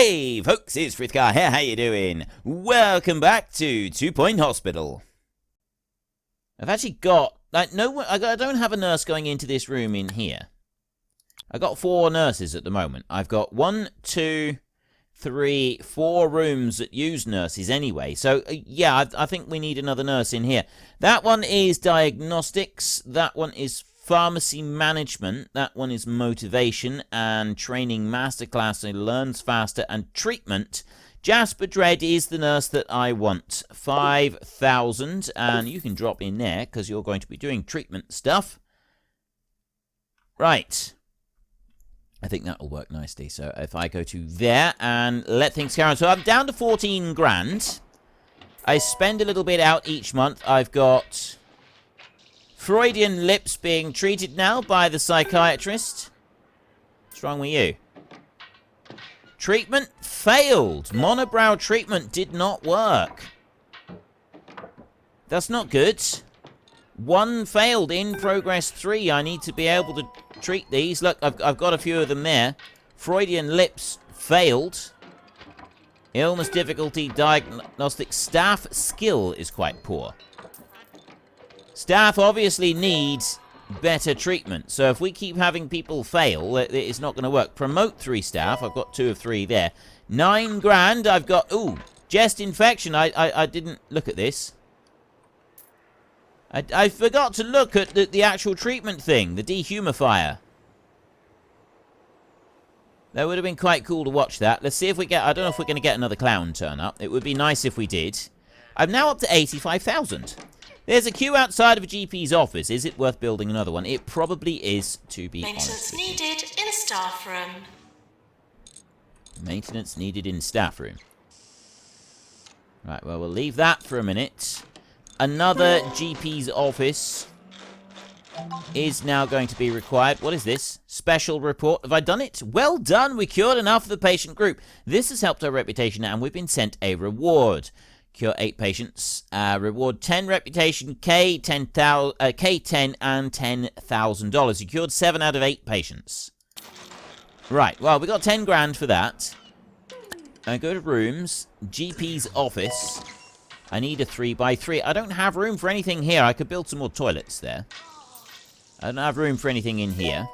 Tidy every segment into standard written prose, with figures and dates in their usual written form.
Hey folks, it's Frithgar here, how you doing? Welcome back to 2 Point Hospital. I've actually got, I don't have a nurse going into this room in here. I've got 4 nurses at the moment. I've got 1, 2, 3, 4 rooms that use nurses anyway. So, yeah, I think we need another nurse in here. That one is diagnostics, that one is pharmacy management, that one is motivation and training masterclass, so learns faster, and treatment. Jasper Dredd is the nurse that I want. 5,000, and you can drop in there because you're going to be doing treatment stuff. Right. I think that will work nicely. So if I go to there and let things carry on. So I'm down to 14 grand. I spend a little bit out each month. I've got Freudian lips being treated now by the psychiatrist. What's wrong with you? Treatment failed. Monobrow treatment did not work. That's not good. 1 failed. In progress 3. I need to be able to treat these. Look, I've got a few of them there. Freudian lips failed. Illness difficulty diagnostic. Staff skill is quite poor. Staff obviously needs better treatment. So if we keep having people fail, it's not going to work. Promote 3 staff. I've got 2 of 3 there. 9 grand. I've got... Ooh, chest infection. I didn't look at this. I forgot to look at the actual treatment thing. The Dehumorifier. That would have been quite cool to watch that. Let's see if we get... I don't know if we're going to get another clown turn up. It would be nice if we did. I'm now up to 85,000. There's a queue outside of a GP's office. Is it worth building another one? It probably is, to be honest. Maintenance needed in staff room. Maintenance needed in staff room. Right, well, we'll leave that for a minute. Another GP's office is now going to be required. What is this? Special report. Have I done it? Well done. We cured enough of the patient group. This has helped our reputation, and we've been sent a reward. Cure 8 patients. Reward 10 reputation, K, 10,000, K10, and $10,000. You cured 7 out of 8 patients. Right, well, we got 10 grand for that. I go to rooms. GP's office. I need a 3x3. I don't have room for anything here. I could build some more toilets there. I don't have room for anything in here.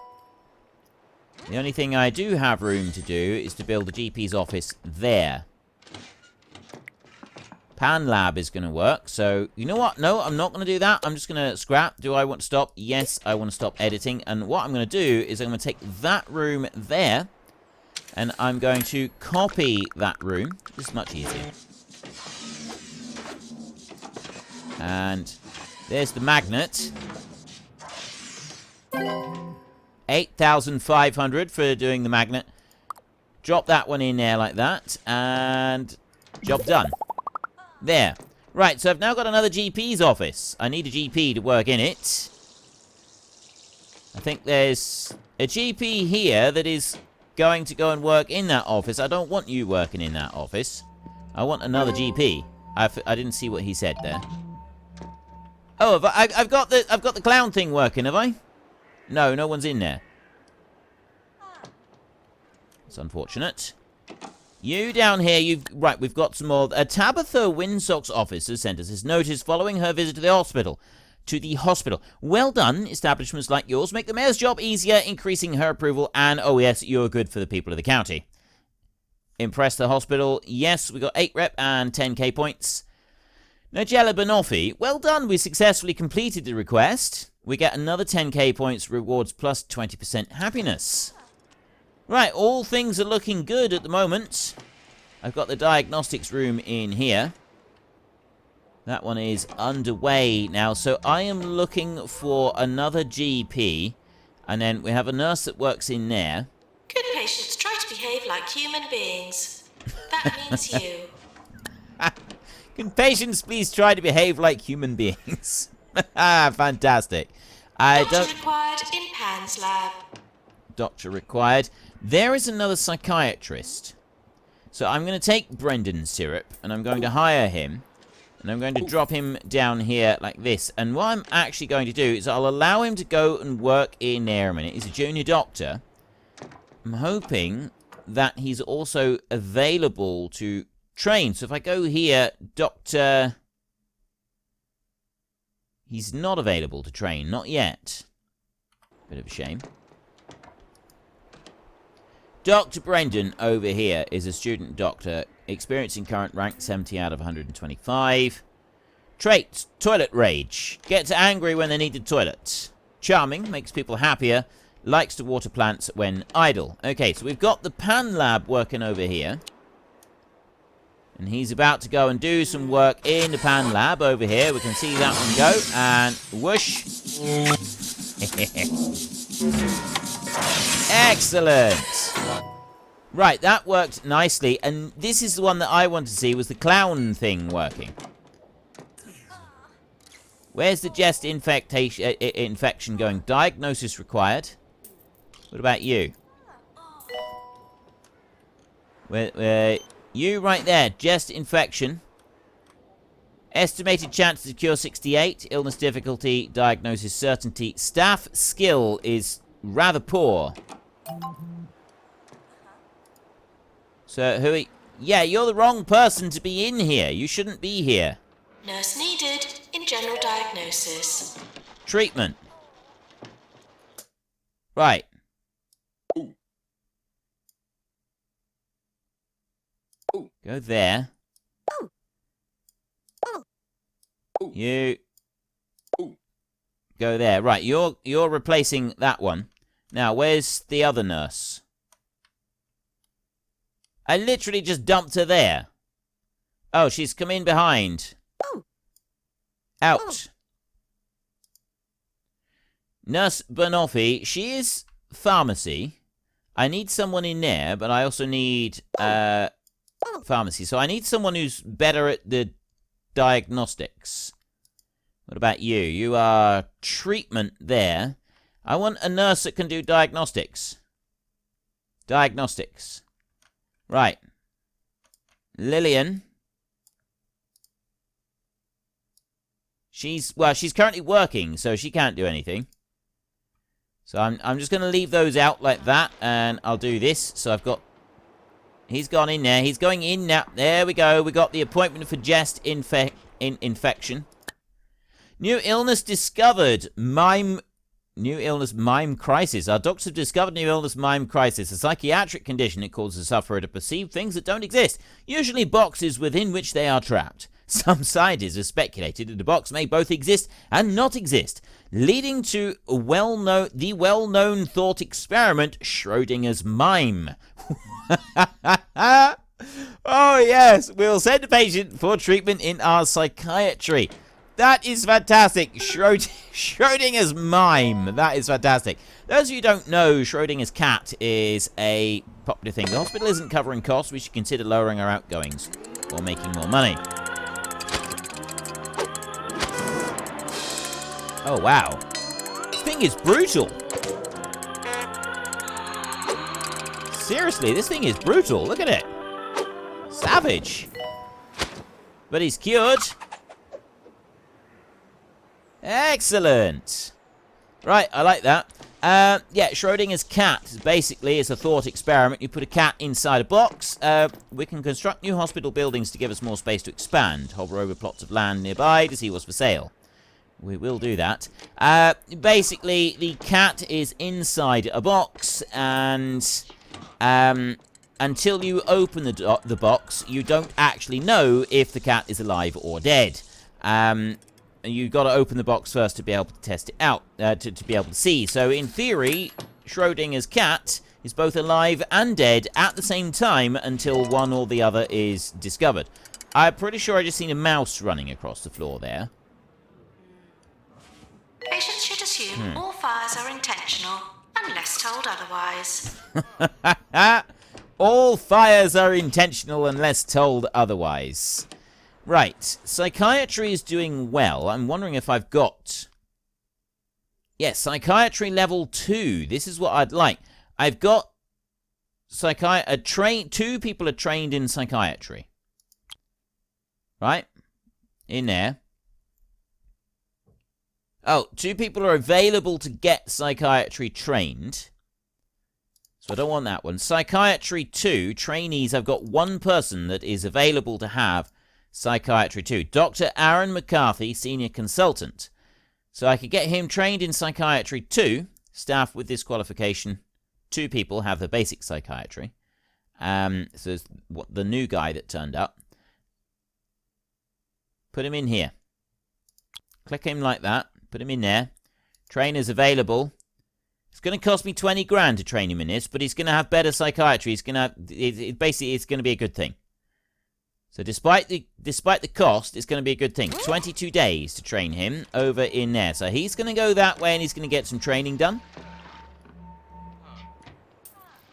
The only thing I do have room to do is to build a GP's office there. Pan lab is going to work. So, you know what? No, I'm not going to do that. I'm just going to scrap. Do I want to stop? Yes, I want to stop editing. And what I'm going to do is I'm going to take that room there. And I'm going to copy that room. This is much easier. And there's the magnet. 8,500 for doing the magnet. Drop that one in there like that. And job done. There. Right, so I've now got another GP's office. I need a GP to work in it. I think there's a GP here that is going to go and work in that office. I don't want you working in that office. I want another GP. I didn't see what he said there. Oh, I've got the clown thing working, have I? No, no one's in there. It's unfortunate. You down here, right, we've got some more. Tabitha Winsock's office has sent us this notice following her visit to the hospital. Well done. Establishments like yours make the mayor's job easier, increasing her approval, and, oh yes, you're good for the people of the county. Impress the hospital. Yes, we got 8 rep and 10k points. Nigella Banoffee, well done. We successfully completed the request. We get another 10k points, rewards plus 20% happiness. Right, all things are looking good at the moment. I've got the diagnostics room in here. That one is underway now. So I am looking for another GP. And then we have a nurse that works in there. Good patients try to behave like human beings. That means you. Can patients please try to behave like human beings? Fantastic. Doctor required in Pan's lab. Doctor required. There is another psychiatrist. So I'm going to take Brendan's syrup, and I'm going to hire him. And I'm going to drop him down here like this. And what I'm actually going to do is I'll allow him to go and work in there a minute. He's a junior doctor. I'm hoping that he's also available to train. So if I go here, Doctor... He's not available to train, not yet. Bit of a shame. Dr. Brendan over here is a student doctor, experiencing current rank 70 out of 125. Traits, toilet rage. Gets angry when they need the toilet. Charming, makes people happier. Likes to water plants when idle. Okay, so we've got the Pan Lab working over here. And he's about to go and do some work in the Pan Lab over here. We can see that one go. And whoosh. Excellent. Right, that worked nicely. And this is the one that I want to see, was the clown thing working. Where's the jest infection going? Diagnosis required. What about you? Where you right there, jest infection. Estimated chance to cure 68. Illness difficulty, diagnosis certainty. Staff skill is rather poor. So yeah, you're the wrong person to be in here. You shouldn't be here. Nurse needed in general diagnosis. Treatment. Right. Go there. You go there. Right, you're replacing that one. Now, where's the other nurse? I literally just dumped her there. Oh, she's come in behind. Out. Nurse Banoffee, she is pharmacy. I need someone in there, but I also need pharmacy. So I need someone who's better at the diagnostics. What about you? You are treatment there. I want a nurse that can do diagnostics. Diagnostics. Right. Lillian. She's currently working, so she can't do anything. So I'm just going to leave those out like that, and I'll do this. So I've got... He's gone in there. He's going in now. There we go. We got the appointment for jest infection. New illness discovered. New illness mime crisis. Our doctors have discovered new illness mime crisis, a psychiatric condition that causes the sufferer to perceive things that don't exist, usually boxes within which they are trapped. Some scientists have speculated that the box may both exist and not exist, leading to the well-known thought experiment Schrodinger's mime. Oh yes, we'll send a patient for treatment in our psychiatry. That is fantastic. Schrodinger's mime. That is fantastic. Those of you who don't know, Schrodinger's cat is a popular thing. The hospital isn't covering costs. We should consider lowering our outgoings or making more money. Oh, wow. This thing is brutal. Seriously, this thing is brutal. Look at it. Savage. But he's cured. Excellent. Right, I like that. Yeah, Schrodinger's cat basically is a thought experiment. You put a cat inside a box. We can construct new hospital buildings to give us more space to expand. Hover over plots of land nearby to see what's for sale. We will do that. Basically, the cat is inside a box, and until you open the box, you don't actually know if the cat is alive or dead. You've got to open the box first to be able to test it out, to be able to see. So, in theory, Schrodinger's cat is both alive and dead at the same time until one or the other is discovered. I'm pretty sure I just seen a mouse running across the floor there. Patients should assume all fires are intentional, unless told otherwise. All fires are intentional unless told otherwise. Right, psychiatry is doing well. I'm wondering if I've got... Yes, psychiatry level 2. This is what I'd like. I've got... Two people are trained in psychiatry. Right? In there. Oh, 2 people are available to get psychiatry trained. So I don't want that one. Psychiatry 2, trainees. I've got one person that is available to have Psychiatry 2. Dr. Aaron McCarthy, senior consultant. So I could get him trained in Psychiatry 2. Staff with this qualification. 2 people have the basic psychiatry. So it's the new guy that turned up. Put him in here. Click him like that. Put him in there. Trainers available. It's going to cost me 20 grand to train him in this, but he's going to have better psychiatry. He's going to have, basically, it's going to be a good thing. So despite the cost, it's going to be a good thing. 22 days to train him over in there. So he's going to go that way and he's going to get some training done.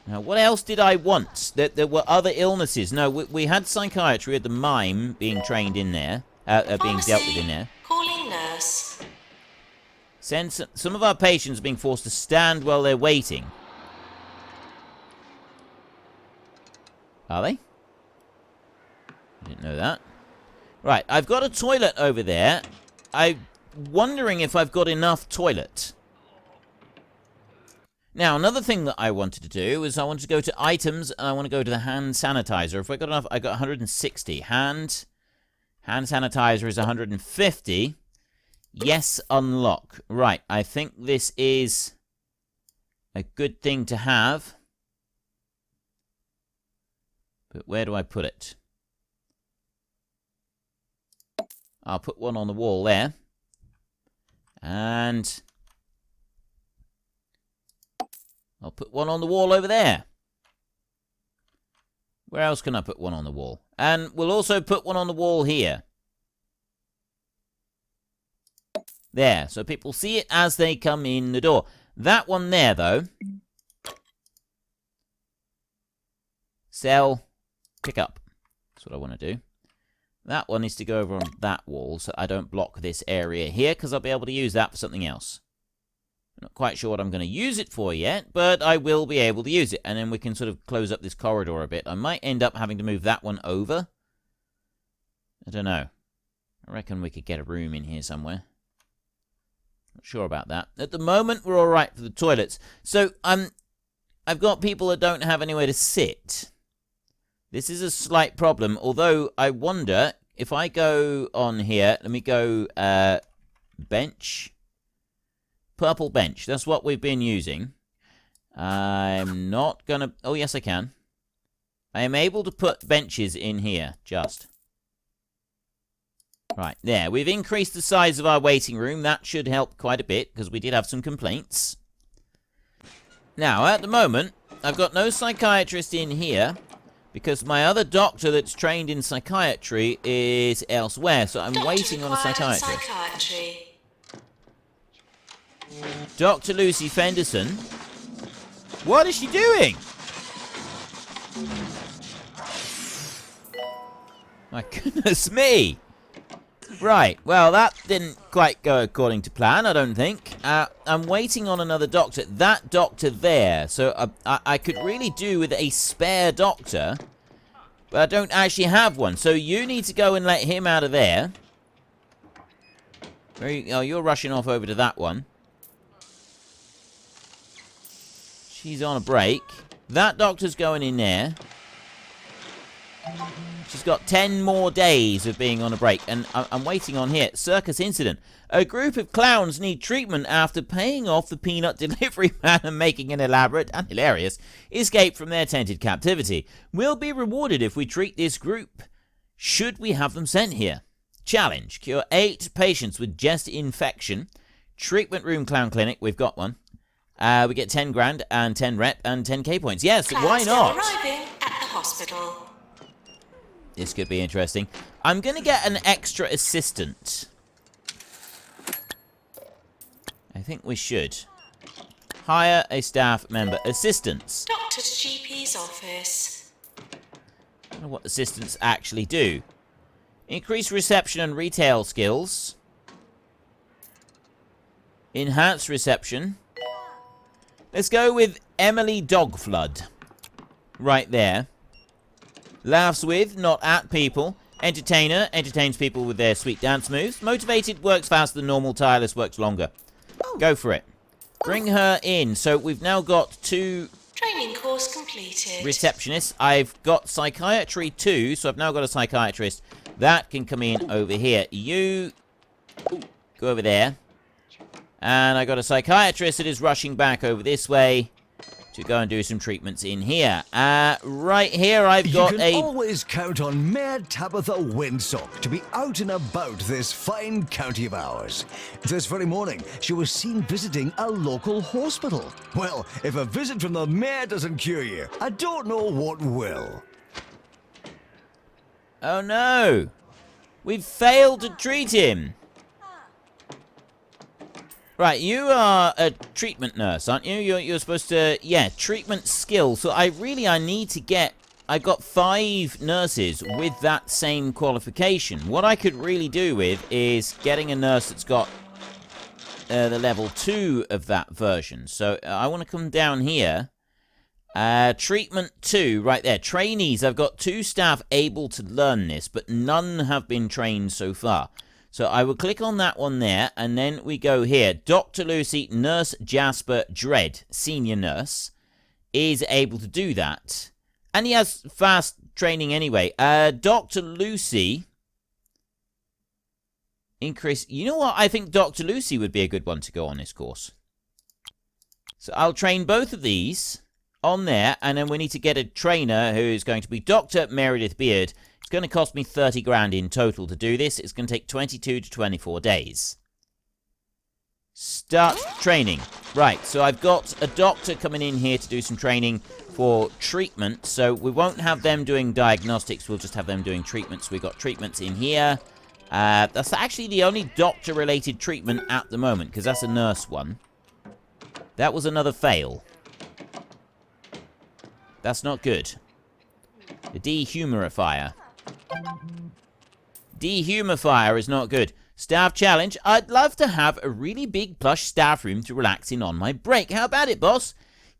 Now, what else did I want? There were other illnesses. No, we had psychiatry at the mime being trained in there. Being dealt with in there. Calling nurse. Some of our patients are being forced to stand while they're waiting. Are they? I didn't know that. Right, I've got a toilet over there. I'm wondering if I've got enough toilet. Now, another thing that I wanted to do is I wanted to go to items and I want to go to the hand sanitizer. If I got enough, I got 160. Hand sanitizer is 150. Yes, unlock. Right, I think this is a good thing to have. But where do I put it? I'll put one on the wall there. And I'll put one on the wall over there. Where else can I put one on the wall? And we'll also put one on the wall here. There, so people see it as they come in the door. That one there, though. Sell, pick up. That's what I want to do. That one is to go over on that wall, so I don't block this area here, because I'll be able to use that for something else. I'm not quite sure what I'm going to use it for yet, but I will be able to use it. And then we can sort of close up this corridor a bit. I might end up having to move that one over. I don't know. I reckon we could get a room in here somewhere. Not sure about that. At the moment, we're all right for the toilets. So, I've got people that don't have anywhere to sit. This is a slight problem, although I wonder if I go on here, let me go, bench. Purple bench, that's what we've been using. I'm not gonna, oh yes I can. I am able to put benches in here, just. Right, there. We've increased the size of our waiting room. That should help quite a bit, because we did have some complaints. Now, at the moment, I've got no psychiatrist in here, because my other doctor that's trained in psychiatry is elsewhere, so I'm waiting on a psychiatrist. Dr. Lucy Fenderson. What is she doing? My goodness me! Right, well, that didn't quite go according to plan, I don't think. I'm waiting on another doctor. That doctor there. So I could really do with a spare doctor, but I don't actually have one. So you need to go and let him out of there. Oh, you're rushing off over to that one. She's on a break. That doctor's going in there. She's got 10 more days of being on a break. And I'm waiting on here. Circus incident. A group of clowns need treatment after paying off the peanut delivery man and making an elaborate and hilarious escape from their tented captivity. We'll be rewarded if we treat this group. Should we have them sent here? Challenge. Cure 8 patients with chest infection. Treatment room clown clinic. We've got one. We get 10 grand and 10 rep and 10k points. Yes, why not? Arriving at the hospital. This could be interesting. I'm going to get an extra assistant. I think we should. Hire a staff member. Assistants. Doctor to GP's office. I don't know what assistants actually do. Increase reception and retail skills. Enhance reception. Let's go with Emily Dogflood. Right there. Laughs with, not at people. Entertainer, entertains people with their sweet dance moves. Motivated, works faster than normal. Tireless, works longer. Go for it. Bring her in. So we've now got 2... Training Course completed. Receptionist. I've got psychiatry too, so I've now got a psychiatrist. That can come in over here. You go over there. And I got a psychiatrist that is rushing back over this way to go and do some treatments in here. Right here I've got You can always count on Mayor Tabitha Windsock to be out and about this fine county of ours. This very morning, she was seen visiting a local hospital. Well, if a visit from the mayor doesn't cure you, I don't know what will. Oh no! We've failed to treat him! Right, you are a treatment nurse, aren't you? You're supposed to... Yeah, treatment skill. So I need to get... I've got 5 nurses with that same qualification. What I could really do with is getting a nurse that's got the level 2 of that version. So I want to come down here. Treatment 2, right there. Trainees, I've got 2 staff able to learn this, but none have been trained so far. So I will click on that one there, and then we go here. Dr. Lucy, Nurse Jasper Dredd, Senior Nurse, is able to do that. And he has fast training anyway. Dr. Lucy... Increase... You know what? I think Dr. Lucy would be a good one to go on this course. So I'll train both of these on there, and then we need to get a trainer who is going to be Dr. Meredith Beard. It's going to cost me 30 grand in total to do this. It's going to take 22 to 24 days. Start training. Right, so I've got a doctor coming in here to do some training for treatment. So we won't have them doing diagnostics. We'll just have them doing treatments. We've got treatments in here. That's actually the only doctor-related treatment at the moment, because that's a nurse one. That was another fail. That's not good. The Dehumorifier. Dehumorifier is not good. Staff challenge. I'd love to have a really big plush staff room to relax in on my break. How about it, boss?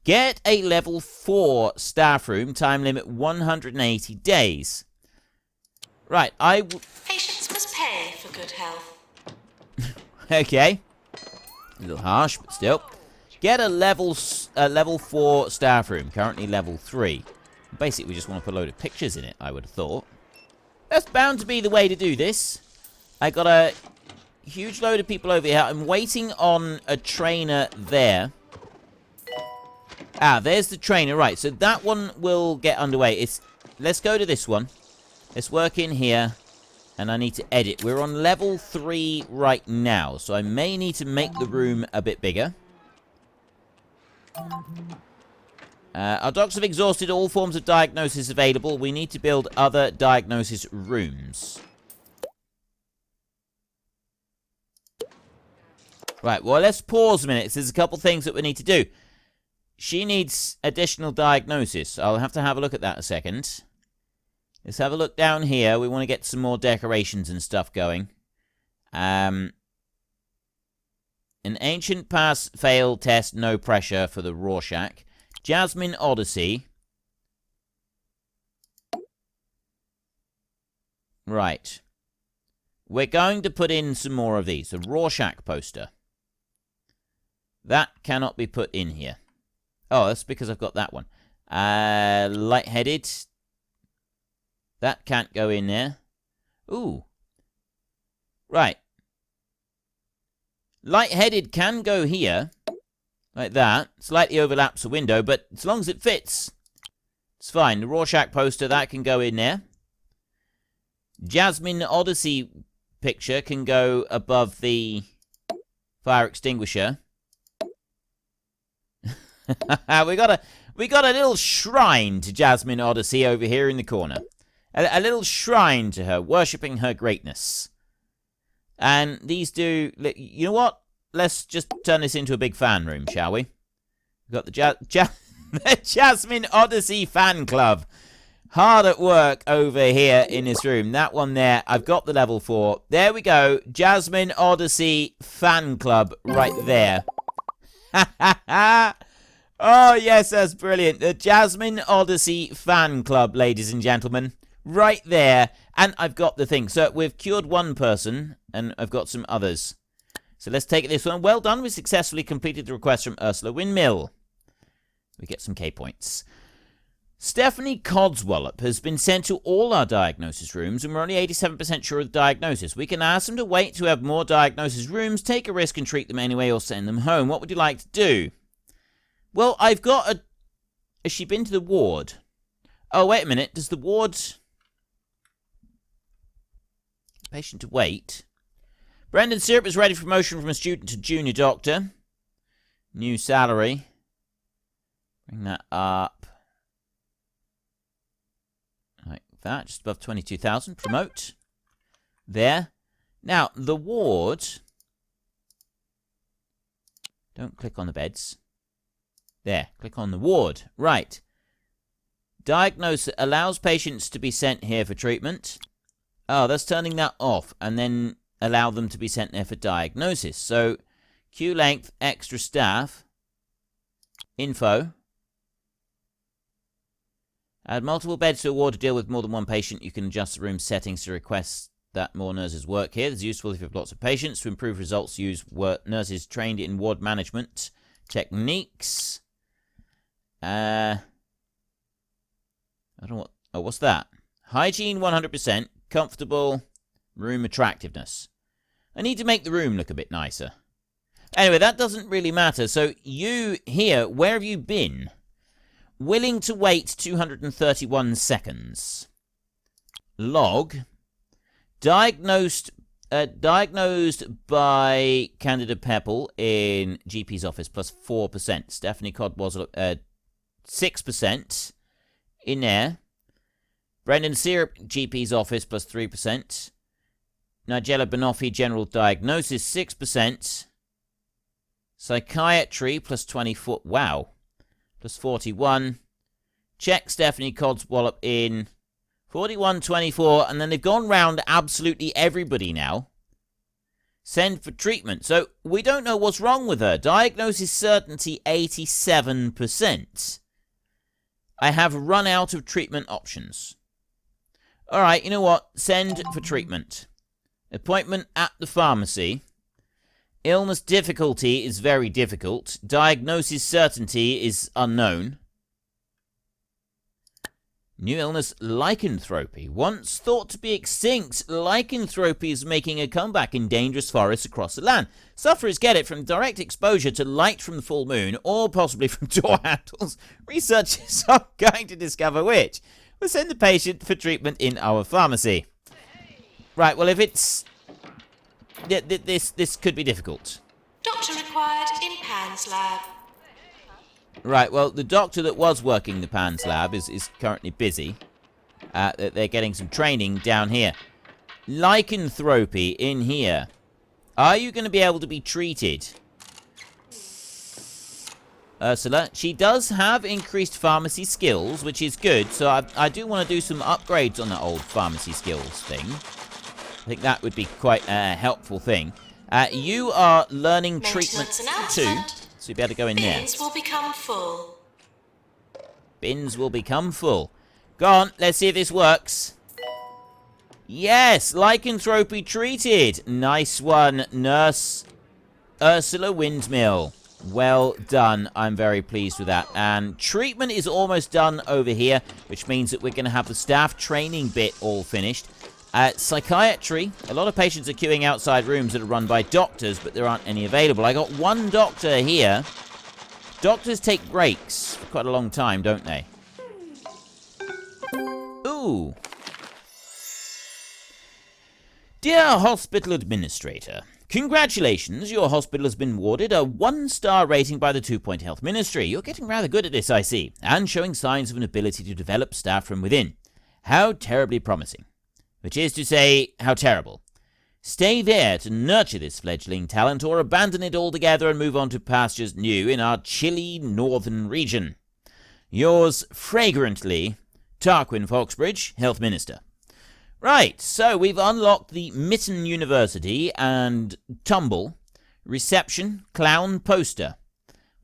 Get a level 4 staff room. Time limit 180 days. Right, Patients must pay for good health. Okay. A little harsh, but still. Get a level 4 staff room. Currently level 3. Basically, we just want to put a load of pictures in it, I would have thought. That's bound to be the way to do this. I got a huge load of people over here. I'm waiting on a trainer there. Ah, there's the trainer. Right, so that one will get underway. Let's go to this one. Let's work in here. And I need to edit. We're on level 3 right now. So I may need to make the room a bit bigger. Our docs have exhausted all forms of diagnosis available. We need to build other diagnosis rooms. Right, well, let's pause a minute. There's a couple things that we need to do. She needs additional diagnosis. I'll have to have a look at that a second. Let's have a look down here. We want to get some more decorations and stuff going. An ancient pass-fail test, no pressure for the Rorschach. Jasmine Odyssey. Right. We're going to put in some more of these. The Rorschach poster. That cannot be put in here. Oh, that's because I've got that one. Lightheaded. That can't go in there. Ooh. Right. Lightheaded can go here. Like that. Slightly overlaps the window, but as long as it fits, it's fine. The Rorschach poster, that can go in there. Jasmine Odyssey picture can go above the fire extinguisher. we got a little shrine to Jasmine Odyssey over here in the corner. A little shrine to her, worshipping her greatness. And these do... You know what? Let's just turn this into a big fan room, shall we? We've got the Jasmine Odyssey fan club. Hard at work over here in this room. That one there, I've got the level 4. There we go. Jasmine Odyssey fan club right there. Oh, yes, that's brilliant. The Jasmine Odyssey fan club, ladies and gentlemen. Right there. And I've got the thing. So we've cured one person, and I've got some others. So let's take this one. Well done. We successfully completed the request from Ursula Windmill. We get some K points. Stephanie Codswallop has been sent to all our diagnosis rooms, and we're only 87% sure of the diagnosis. We can ask them to wait to have more diagnosis rooms, take a risk and treat them anyway, or send them home. What would you like to do? Well, I've got a... Has she been to the ward? Oh, wait a minute. Does the ward... Patient to wait. Brendan Syrup is ready for promotion from a student to junior doctor. New salary. Bring that up. Like that, just above 22,000. Promote. There. Now, the ward... Don't click on the beds. There, click on the ward. Right. Diagnose allows patients to be sent here for treatment. Oh, that's turning that off, and then allow them to be sent there for diagnosis. So, queue length, extra staff, info. Add multiple beds to a ward to deal with more than one patient. You can adjust the room settings to request that more nurses work here. This is useful if you have lots of patients. To improve results, use nurses trained in ward management techniques. I don't know what... Oh, what's that? Hygiene 100%. Comfortable. Room attractiveness. I need to make the room look a bit nicer. Anyway, that doesn't really matter. So, you here, where have you been? Willing to wait 231 seconds. Log. Diagnosed by Candida Pepple in GP's office, plus 4%. Stephanie Codd was 6% in there. Brendan Syrup, GP's office, plus 3%. Nigella Banoffee, general diagnosis, 6%. Psychiatry, plus 24. Wow. Plus 41. Check Stephanie Codswallop in 41.24, and then they've gone round absolutely everybody now. Send for treatment. So, we don't know what's wrong with her. Diagnosis certainty, 87%. I have run out of treatment options. Alright, you know what? Send for treatment. Appointment at the pharmacy. Illness difficulty is very difficult. Diagnosis certainty is unknown. New illness, lycanthropy. Once thought to be extinct, lycanthropy is making a comeback in dangerous forests across the land. Sufferers get it from direct exposure to light from the full moon, or possibly from door handles. Researchers are going to discover which. We'll send the patient for treatment in our pharmacy. Right, well, if it's... This could be difficult. Doctor required in Pan's lab. Right, well, the doctor that was working the PANS lab is currently busy. They're getting some training down here. Lycanthropy in here. Are you going to be able to be treated? Ursula, she does have increased pharmacy skills, which is good. So I do want to do some upgrades on that old pharmacy skills thing. I think that would be quite a helpful thing. You are learning treatment too. So you'll be able to go in there. Bins will become full. Bins will become full. Go on, let's see if this works. Yes, lycanthropy treated. Nice one, Nurse Ursula Windmill. Well done. I'm very pleased with that. And treatment is almost done over here, which means that we're going to have the staff training bit all finished. Psychiatry. A lot of patients are queuing outside rooms that are run by doctors, but there aren't any available. I got one doctor here. Doctors take breaks for quite a long time, don't they? Ooh. Dear Hospital Administrator, congratulations, your hospital has been awarded a 1-star rating by the 2 Point Health Ministry. You're getting rather good at this, I see, and showing signs of an ability to develop staff from within. How terribly promising. Which is to say, how terrible. Stay there to nurture this fledgling talent, or abandon it altogether and move on to pastures new in our chilly northern region. Yours fragrantly, Tarquin Foxbridge, Health Minister. Right, so we've unlocked the Mitten University and Tumble, Reception, Clown Poster.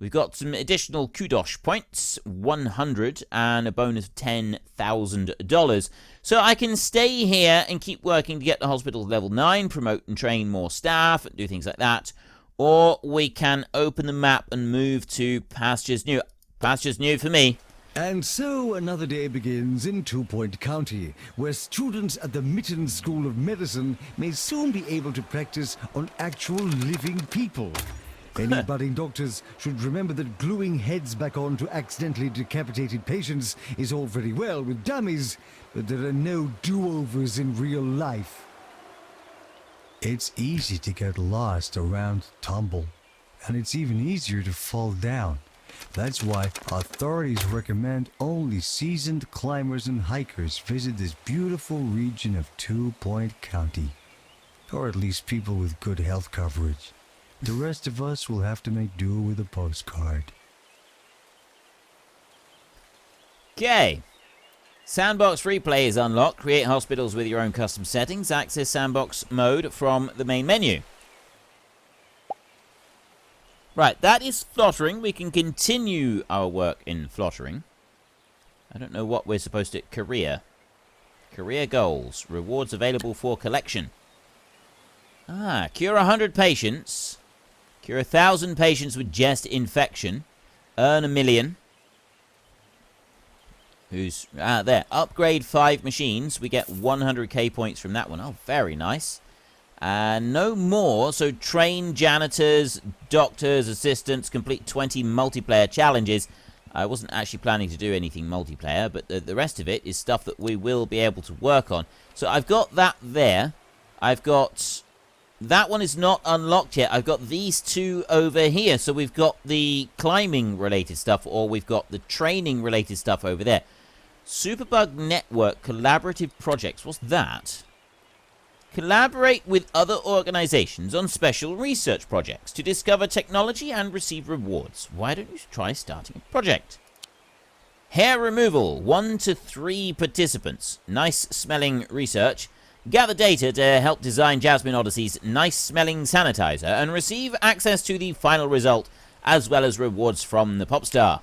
We've got some additional kudos points, 100, and a bonus of $10,000. So I can stay here and keep working to get the hospital to level 9, promote and train more staff, and do things like that. Or we can open the map and move to Pastures New. Pastures New for me. And so another day begins in 2 Point County, where students at the Mitten School of Medicine may soon be able to practice on actual living people. Any budding doctors should remember that gluing heads back on to accidentally decapitated patients is all very well with dummies, but there are no do-overs in real life. It's easy to get lost around Tumble, and it's even easier to fall down. That's why authorities recommend only seasoned climbers and hikers visit this beautiful region of 2 Point County. Or at least people with good health coverage. The rest of us will have to make do with a postcard. Okay. Sandbox free play is unlocked. Create hospitals with your own custom settings. Access sandbox mode from the main menu. Right, that is Flottering. We can continue our work in Flottering. I don't know what we're supposed to... Career. Career goals. Rewards available for collection. Ah, cure 100 patients. Cure 1,000 patients with chest infection. Earn 1 million. Who's... Ah, there. Upgrade 5 machines. We get 100k points from that one. Oh, very nice. And no more, so train janitors, doctors, assistants, complete 20 multiplayer challenges. I wasn't actually planning to do anything multiplayer, but the rest of it is stuff that we will be able to work on. So I've got that there. I've got... That one is not unlocked yet. I've got these two over here. So we've got the climbing-related stuff, or we've got the training-related stuff over there. Superbug Network Collaborative Projects. What's that? Collaborate with other organizations on special research projects to discover technology and receive rewards. Why don't you try starting a project? Hair removal, 1 to 3 participants. Nice smelling research. Gather data to help design Jasmine Odyssey's nice smelling sanitizer and receive access to the final result as well as rewards from the pop star.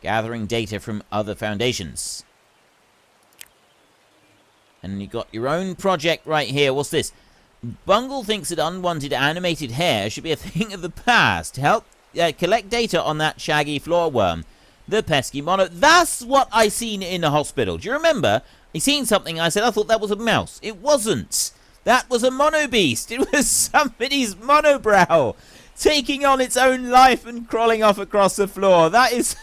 Gathering data from other foundations. And you got your own project right here. What's this? Bungle thinks that unwanted animated hair should be a thing of the past. Help collect data on that shaggy floor worm. The pesky mono. That's what I seen in the hospital. Do you remember? I seen something. I said I thought that was a mouse. It wasn't. That was a mono beast. It was somebody's monobrow taking on its own life and crawling off across the floor. That is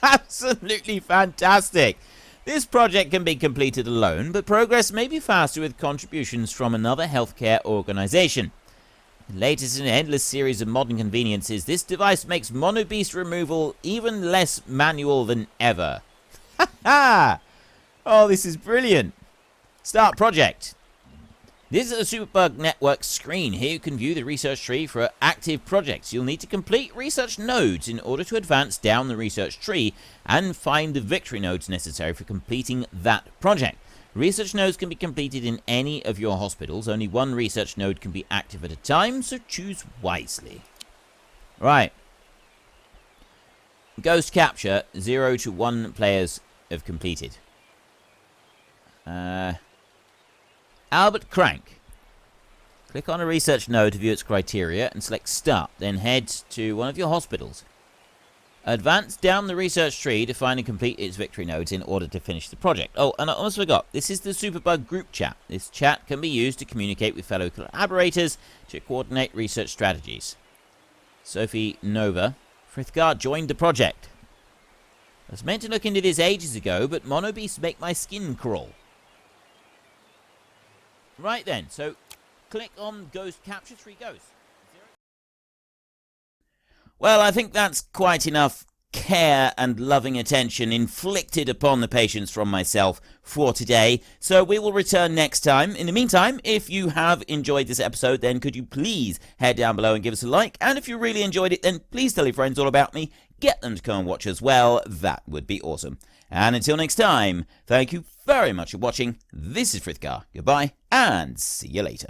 absolutely fantastic. This project can be completed alone, but progress may be faster with contributions from another healthcare organization. The latest in an endless series of modern conveniences, this device makes monobeast removal even less manual than ever. Ha ha! Oh, this is brilliant. Start project. This is a Superbug Network screen. Here you can view the research tree for active projects. You'll need to complete research nodes in order to advance down the research tree and find the victory nodes necessary for completing that project. Research nodes can be completed in any of your hospitals. Only one research node can be active at a time, so choose wisely. Right. Ghost capture, 0 to 1 players have completed. Albert Crank. Click on a research node to view its criteria and select Start. Then head to one of your hospitals. Advance down the research tree to find and complete its victory nodes in order to finish the project. Oh, and I almost forgot. This is the Superbug group chat. This chat can be used to communicate with fellow collaborators to coordinate research strategies. Sophie Nova. Frithgar joined the project. I was meant to look into this ages ago, but monobeasts make my skin crawl. Right then, so click on Ghost Capture 3 Ghosts. Well, I think that's quite enough care and loving attention inflicted upon the patients from myself for today. So we will return next time. In the meantime, if you have enjoyed this episode, then could you please head down below and give us a like? And if you really enjoyed it, then please tell your friends all about me. Get them to come and watch as well. That would be awesome. And until next time, thank you very much for watching. This is Frithgar. Goodbye, and see you later.